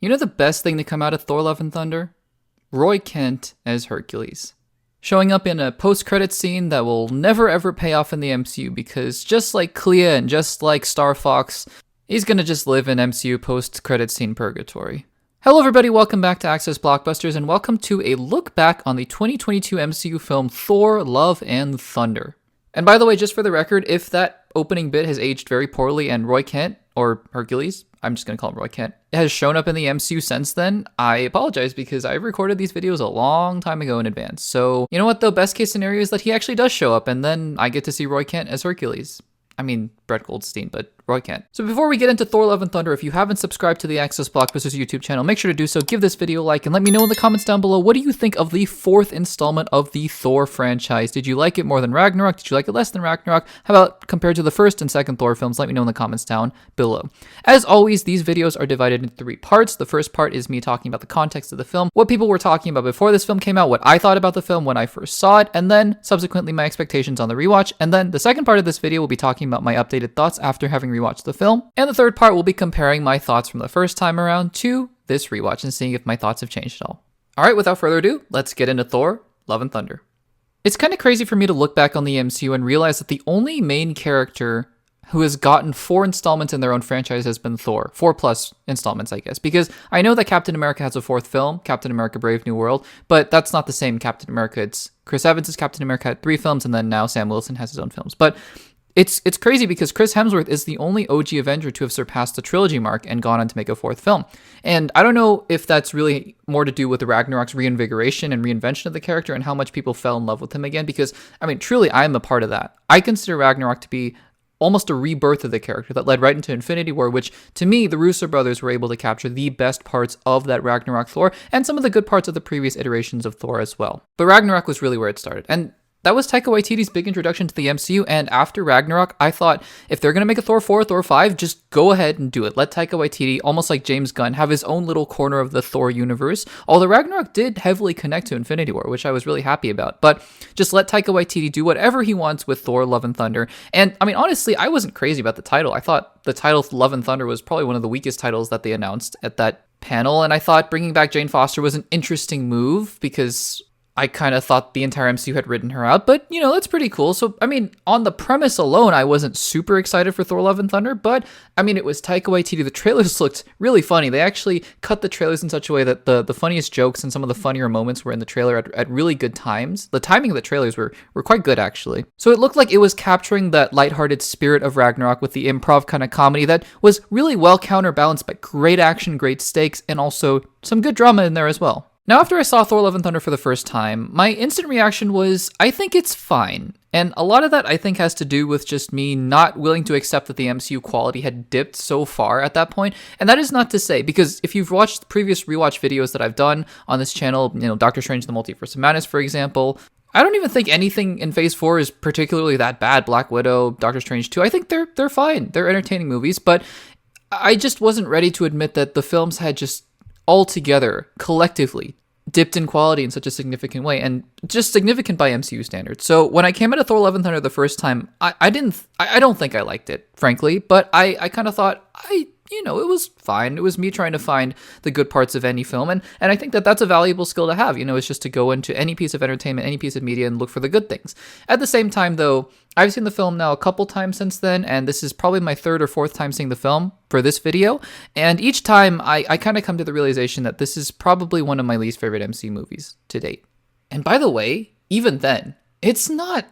You know the best thing to come out of Thor Love and Thunder? Roy Kent as Hercules. Showing up in a post-credits scene that will never ever pay off in the MCU because just like Clea and just like Star Fox, he's gonna just live in MCU post-credits scene purgatory. Hello everybody, welcome back to Access Blockbusters and welcome to a look back on the 2022 MCU film Thor Love and Thunder. And by the way, just for the record, if that opening bit has aged very poorly and Roy Kent, or Hercules, I'm just going to call him Roy Kent, has shown up in the MCU since then, I apologize because I recorded these videos a long time ago in advance. So, you know what though, best case scenario is that he actually does show up and then I get to see Roy Kent as Hercules. I mean, Brett Goldstein, but Roy Kent. So before we get into Thor Love and Thunder, if you haven't subscribed to the Access Blockbusters YouTube channel, make sure to do so, give this video a like, and let me know in the comments down below, what do you think of the fourth installment of the Thor franchise? Did you like it more than Ragnarok? Did you like it less than Ragnarok? How about compared to the first and second Thor films? Let me know in the comments down below. As always, these videos are divided into 3 parts. The first part is me talking about the context of the film, what people were talking about before this film came out, what I thought about the film when I first saw it, and then subsequently my expectations on the rewatch. And then the second part of this video will be talking about my updated thoughts after having rewatched the film. And the third part will be comparing my thoughts from the first time around to this rewatch and seeing if my thoughts have changed at all. Alright, without further ado, let's get into Thor, Love and Thunder. It's kind of crazy for me to look back on the MCU and realize that the only main character who has gotten 4 installments in their own franchise has been Thor. 4+ installments, I guess. Because I know that Captain America has a 4th film, Captain America Brave New World, but that's not the same Captain America. It's Chris Evans' Captain America had 3 films, and then now Sam Wilson has his own films. But it's crazy because Chris Hemsworth is the only OG Avenger to have surpassed the trilogy mark and gone on to make a 4th film. And I don't know if that's really more to do with the Ragnarok's reinvigoration and reinvention of the character and how much people fell in love with him again, because, I mean, truly, I am a part of that. I consider Ragnarok to be almost a rebirth of the character that led right into Infinity War, which, to me, the Russo brothers were able to capture the best parts of that Ragnarok Thor and some of the good parts of the previous iterations of Thor as well. But Ragnarok was really where it started. And that was Taika Waititi's big introduction to the MCU, and after Ragnarok, I thought, if they're going to make a Thor 4, Thor 5, just go ahead and do it. Let Taika Waititi, almost like James Gunn, have his own little corner of the Thor universe, although Ragnarok did heavily connect to Infinity War, which I was really happy about, but just let Taika Waititi do whatever he wants with Thor, Love and Thunder. And, I mean, honestly, I wasn't crazy about the title. I thought the title Love and Thunder was probably one of the weakest titles that they announced at that panel, and I thought bringing back Jane Foster was an interesting move, because I kind of thought the entire MCU had written her out, but, you know, that's pretty cool. So, I mean, on the premise alone, I wasn't super excited for Thor Love and Thunder, but, I mean, it was Taika Waititi. The trailers looked really funny. They actually cut the trailers in such a way that the funniest jokes and some of the funnier moments were in the trailer at really good times. The timing of the trailers were quite good, actually. So it looked like it was capturing that lighthearted spirit of Ragnarok with the improv kind of comedy that was really well counterbalanced by great action, great stakes, and also some good drama in there as well. Now, after I saw Thor Love and Thunder for the first time, my instant reaction was, I think it's fine. And a lot of that, I think, has to do with just me not willing to accept that the MCU quality had dipped so far at that point. And that is not to say, because if you've watched the previous rewatch videos that I've done on this channel, you know, Doctor Strange the Multiverse of Madness, for example, I don't even think anything in Phase 4 is particularly that bad. Black Widow, Doctor Strange 2, I think they're fine. They're entertaining movies, but I just wasn't ready to admit that the films had just altogether, collectively, dipped in quality in such a significant way, and just significant by MCU standards. So when I came into Thor Love and Thunder the first time, I don't think I liked it, frankly, but I kind of thought, you know, it was fine. It was me trying to find the good parts of any film, and I think that that's a valuable skill to have, you know, it's just to go into any piece of entertainment, any piece of media, and look for the good things. At the same time, though, I've seen the film now a couple times since then, and this is probably my 3rd or 4th time seeing the film for this video, and each time I kind of come to the realization that this is probably one of my least favorite MCU movies to date. And by the way, even then, it's not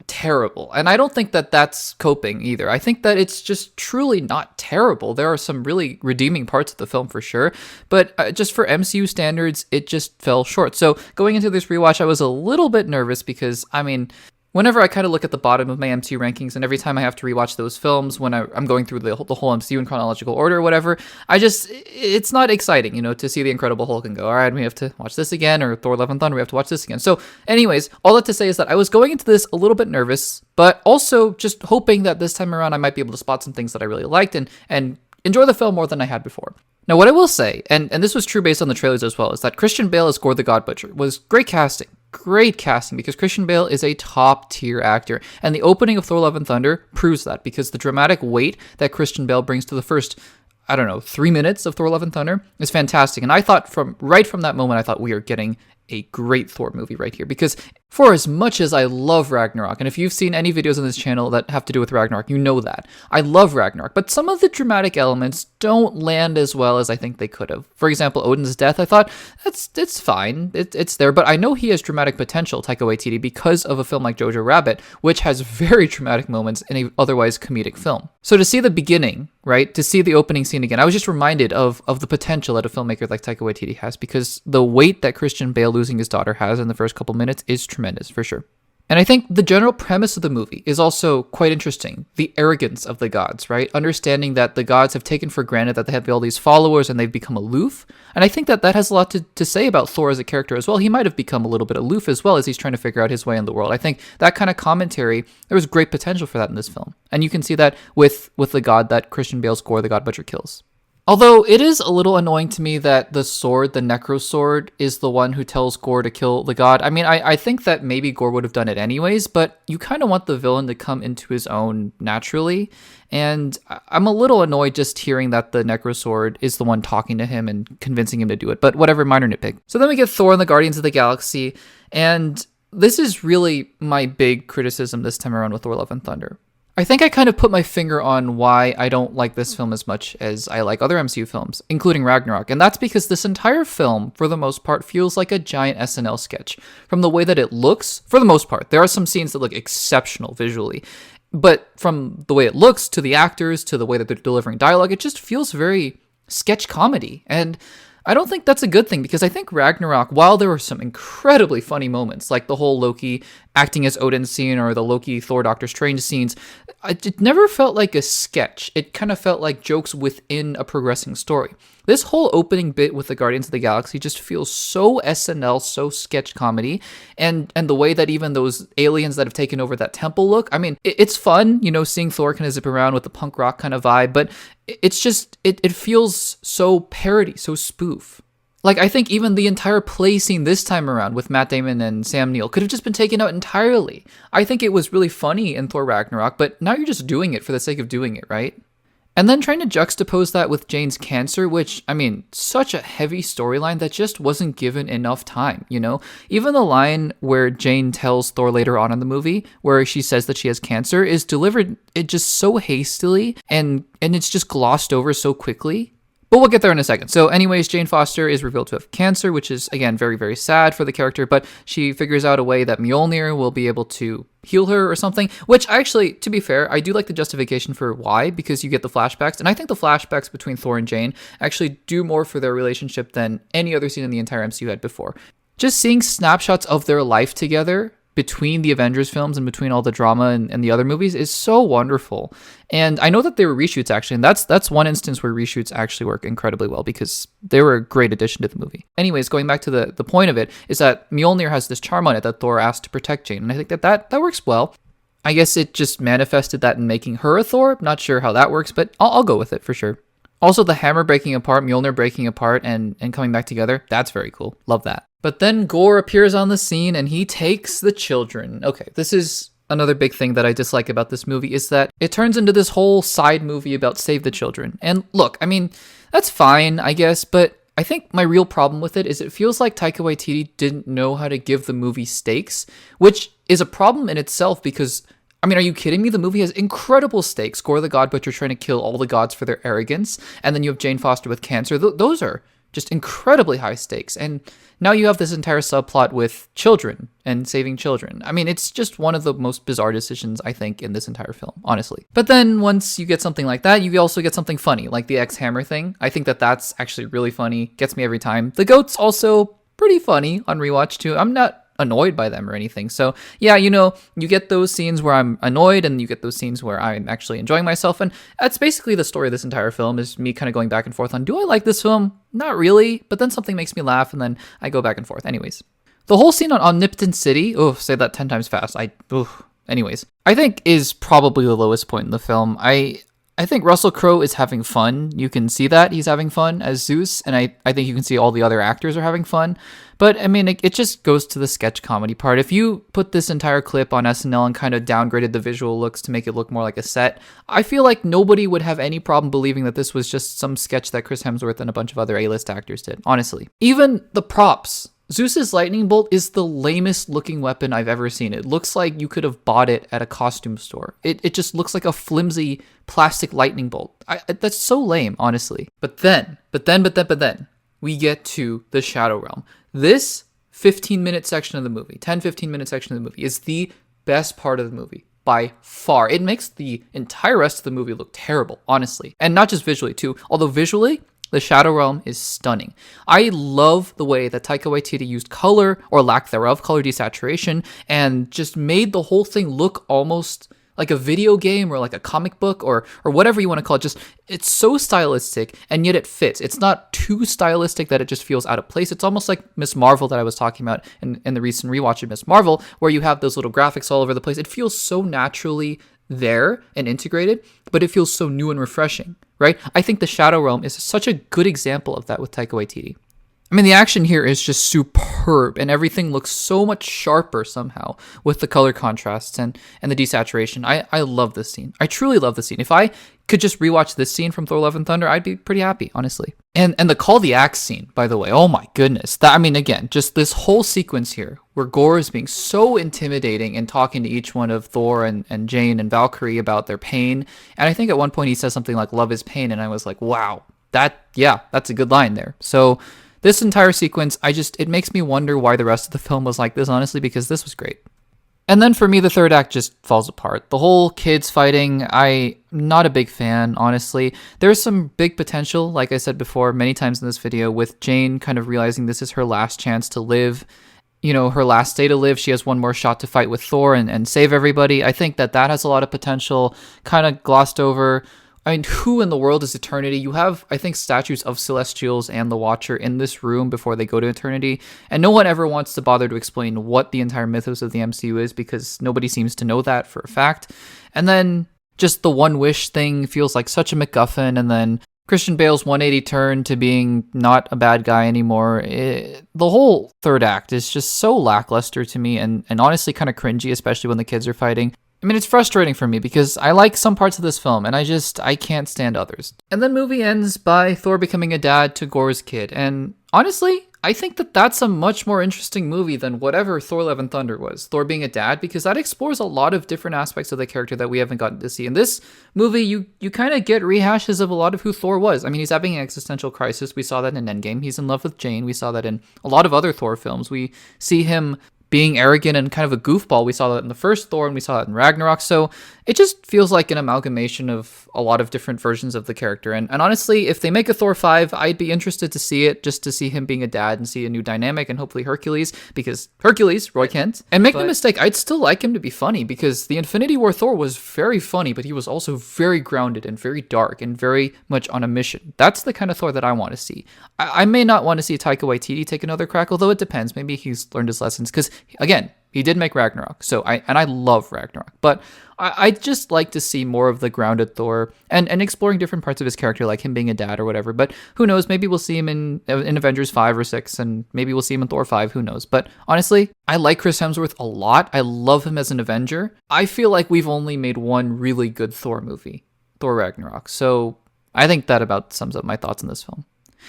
terrible, and I don't think that that's coping either. I think that it's just truly not terrible. There are some really redeeming parts of the film for sure, but just for MCU standards, it just fell short. So going into this rewatch, I was a little bit nervous because, I mean, whenever I kind of look at the bottom of my MCU rankings, and every time I have to rewatch those films when I'm going through the whole MCU in chronological order or whatever, it's not exciting, you know, to see the Incredible Hulk and go, all right, we have to watch this again, or Thor Love and Thunder, we have to watch this again. So anyways, all that to say is that I was going into this a little bit nervous, but also just hoping that this time around I might be able to spot some things that I really liked and enjoy the film more than I had before. Now, what I will say, and this was true based on the trailers as well, is that Christian Bale as Gore the God Butcher was great casting. Great casting, because Christian Bale is a top-tier actor, and the opening of Thor Love and Thunder proves that, because the dramatic weight that Christian Bale brings to the first I don't know, 3 minutes of Thor Love and Thunder is fantastic. And I thought right from that moment, I thought we are getting a great Thor movie right here, because for as much as I love Ragnarok, and if you've seen any videos on this channel that have to do with Ragnarok, you know that I love Ragnarok, but some of the dramatic elements don't land as well as I think they could have. For example, Odin's death, I thought it's fine, it's there, but I know he has dramatic potential, Taika Waititi, because of a film like Jojo Rabbit, which has very dramatic moments in a otherwise comedic film. So to see the beginning, right, to see the opening scene again, I was just reminded of the potential that a filmmaker like Taika Waititi has, because the weight that Christian Bale losing his daughter has in the first couple minutes is tremendous, for sure. And I think the general premise of the movie is also quite interesting. The arrogance of the gods, right? Understanding that the gods have taken for granted that they have all these followers and they've become aloof. And I think that has a lot to say about Thor as a character as well. He might have become a little bit aloof as well as he's trying to figure out his way in the world. I think that kind of commentary, there was great potential for that in this film. And you can see that with the god that Christian Bale's Gorr, the God Butcher, kills. Although it is a little annoying to me that the sword, the Necro Sword, is the one who tells Gorr to kill the god. I mean, I think that maybe Gorr would have done it anyways, but you kind of want the villain to come into his own naturally. And I'm a little annoyed just hearing that the Necro Sword is the one talking to him and convincing him to do it. But whatever, minor nitpick. So then we get Thor and the Guardians of the Galaxy, and this is really my big criticism this time around with Thor Love and Thunder. I think I kind of put my finger on why I don't like this film as much as I like other MCU films, including Ragnarok, and that's because this entire film, for the most part, feels like a giant SNL sketch. From the way that it looks, for the most part, there are some scenes that look exceptional visually, but from the way it looks, to the actors, to the way that they're delivering dialogue, it just feels very sketch comedy, and I don't think that's a good thing, because I think Ragnarok, while there were some incredibly funny moments, like the whole Loki acting as Odin scene or the Loki Thor Doctor Strange scenes, it never felt like a sketch. It kind of felt like jokes within a progressing story. This whole opening bit with the Guardians of the Galaxy just feels so SNL, so sketch comedy, and the way that even those aliens that have taken over that temple look, I mean, it's fun, you know, seeing Thor kind of zip around with the punk rock kind of vibe, but it's just, it feels so parody, so spoof. Like, I think even the entire play scene this time around with Matt Damon and Sam Neill could have just been taken out entirely. I think it was really funny in Thor Ragnarok, but now you're just doing it for the sake of doing it, right? And then trying to juxtapose that with Jane's cancer, which, I mean, such a heavy storyline that just wasn't given enough time, you know? Even the line where Jane tells Thor later on in the movie, where she says that she has cancer, is delivered it just so hastily, and it's just glossed over so quickly. But we'll get there in a second. So anyways, Jane Foster is revealed to have cancer, which is, again, very, very sad for the character, but she figures out a way that Mjolnir will be able to heal her or something, which actually, to be fair, I do like the justification for why, because you get the flashbacks, and I think the flashbacks between Thor and Jane actually do more for their relationship than any other scene in the entire MCU had before. Just seeing snapshots of their life together between the Avengers films and between all the drama and the other movies is so wonderful. And I know that they were reshoots, actually, and that's one instance where reshoots actually work incredibly well, because they were a great addition to the movie. Anyways, going back to the point of it, is that Mjolnir has this charm on it that Thor asked to protect Jane, and I think that works well. I guess it just manifested that in making her a Thor. Not sure how that works, but I'll go with it for sure. Also, the hammer breaking apart, Mjolnir breaking apart, and coming back together, that's very cool. Love that. But then Gorr appears on the scene and he takes the children. Okay, this is another big thing that I dislike about this movie, is that it turns into this whole side movie about Save the Children. And look, I mean, that's fine, I guess, but I think my real problem with it is it feels like Taika Waititi didn't know how to give the movie stakes, which is a problem in itself because, I mean, are you kidding me? The movie has incredible stakes. Gorr the God Butcher trying to kill all the gods for their arrogance, and then you have Jane Foster with cancer. Those are just incredibly high stakes. And now you have this entire subplot with children and saving children. I mean, it's just one of the most bizarre decisions, I think, in this entire film, honestly. But then once you get something like that, you also get something funny, like the X-Hammer thing. I think that's actually really funny. Gets me every time. The goat's also pretty funny on rewatch, too. I'm not annoyed by them or anything. So yeah, you know, you get those scenes where I'm annoyed and you get those scenes where I'm actually enjoying myself. And that's basically the story of this entire film, is me kind of going back and forth on, do I like this film? Not really, but then something makes me laugh and then I go back and forth. Anyways, the whole scene on Omnipotent City, say that 10 times fast. Anyways, I think is probably the lowest point in the film. I think Russell Crowe is having fun. You can see that he's having fun as Zeus, and I think you can see all the other actors are having fun. But I mean, it just goes to the sketch comedy part. If you put this entire clip on SNL and kind of downgraded the visual looks to make it look more like a set, I feel like nobody would have any problem believing that this was just some sketch that Chris Hemsworth and a bunch of other A-list actors did, honestly. Even the props. Zeus's lightning bolt is the lamest looking weapon I've ever seen. It looks like you could have bought it at a costume store. It just looks like a flimsy plastic lightning bolt. That's so lame, honestly. But then, we get to the Shadow Realm. This 15-minute section of the movie, 10-15-minute section of the movie is the best part of the movie. By far. It makes the entire rest of the movie look terrible, honestly. And not just visually, too. Although visually, the Shadow Realm is stunning. I love the way that Taika Waititi used color, or lack thereof, color desaturation, and just made the whole thing look almost like a video game or like a comic book or whatever you want to call it. Just, it's so stylistic, and yet it fits. It's not too stylistic that it just feels out of place. It's almost like Miss Marvel that I was talking about in the recent rewatch of Miss Marvel, where you have those little graphics all over the place. It feels so naturally there and integrated, but it feels so new and refreshing, right? I think the Shadow Realm is such a good example of that with Taika Waititi. I mean, the action here is just superb, and everything looks so much sharper somehow with the color contrasts and the desaturation. I love this scene. I truly love this scene. If I could just rewatch this scene from Thor: Love and Thunder, I'd be pretty happy, honestly. And the Call the Axe scene, by the way, oh my goodness. That, I mean, again, just this whole sequence here where Gore is being so intimidating and talking to each one of Thor and Jane and Valkyrie about their pain. And I think at one point he says something like, "Love is pain," and I was like, wow, that's a good line there. So this entire sequence, it makes me wonder why the rest of the film was like this, honestly, because this was great. And then for me, the third act just falls apart. The whole kids fighting, I'm not a big fan, honestly. There's some big potential, like I said before many times in this video, with Jane kind of realizing this is her last chance to live. You know, her last day to live. She has one more shot to fight with Thor and save everybody. I think that has a lot of potential, kind of glossed over. I mean, who in the world is Eternity? You have, I think, statues of Celestials and the Watcher in this room before they go to Eternity, and no one ever wants to bother to explain what the entire mythos of the MCU is, because nobody seems to know that for a fact. And then just the One Wish thing feels like such a MacGuffin, and then Christian Bale's 180 turn to being not a bad guy anymore. The whole third act is just so lackluster to me, and honestly kind of cringy, especially when the kids are fighting. I mean, it's frustrating for me because I like some parts of this film and I can't stand others. And then movie ends by Thor becoming a dad to Gore's kid. And honestly, I think that's a much more interesting movie than whatever Thor: Love and Thunder was. Thor being a dad, because that explores a lot of different aspects of the character that we haven't gotten to see. In this movie, you kind of get rehashes of a lot of who Thor was. I mean, he's having an existential crisis. We saw that in Endgame. He's in love with Jane. We saw that in a lot of other Thor films. We see him being arrogant and kind of a goofball. We saw that in the first Thor, and we saw that in Ragnarok. So it just feels like an amalgamation of a lot of different versions of the character. And honestly, if they make a Thor 5, I'd be interested to see it, just to see him being a dad and see a new dynamic, and hopefully Hercules, because Hercules, Roy Kent. And make no mistake, I'd still like him to be funny, because the Infinity War Thor was very funny, but he was also very grounded and very dark and very much on a mission. That's the kind of Thor that I want to see. I may not want to see Taika Waititi take another crack, although it depends. Maybe he's learned his lessons, because again, he did make Ragnarok, so I love Ragnarok, but I'd just like to see more of the grounded Thor and exploring different parts of his character, like him being a dad or whatever. But who knows? Maybe we'll see him in Avengers 5 or 6, and maybe we'll see him in Thor 5. Who knows? But honestly, I like Chris Hemsworth a lot. I love him as an Avenger. I feel like we've only made one really good Thor movie, Thor Ragnarok. So I think that about sums up my thoughts on this film.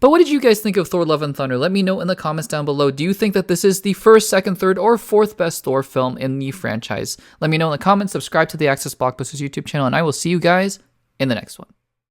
But what did you guys think of Thor: Love and Thunder? Let me know in the comments down below. Do you think that this is the first, second, third, or fourth best Thor film in the franchise? Let me know in the comments. Subscribe to the Access Blockbusters YouTube channel, and I will see you guys in the next one.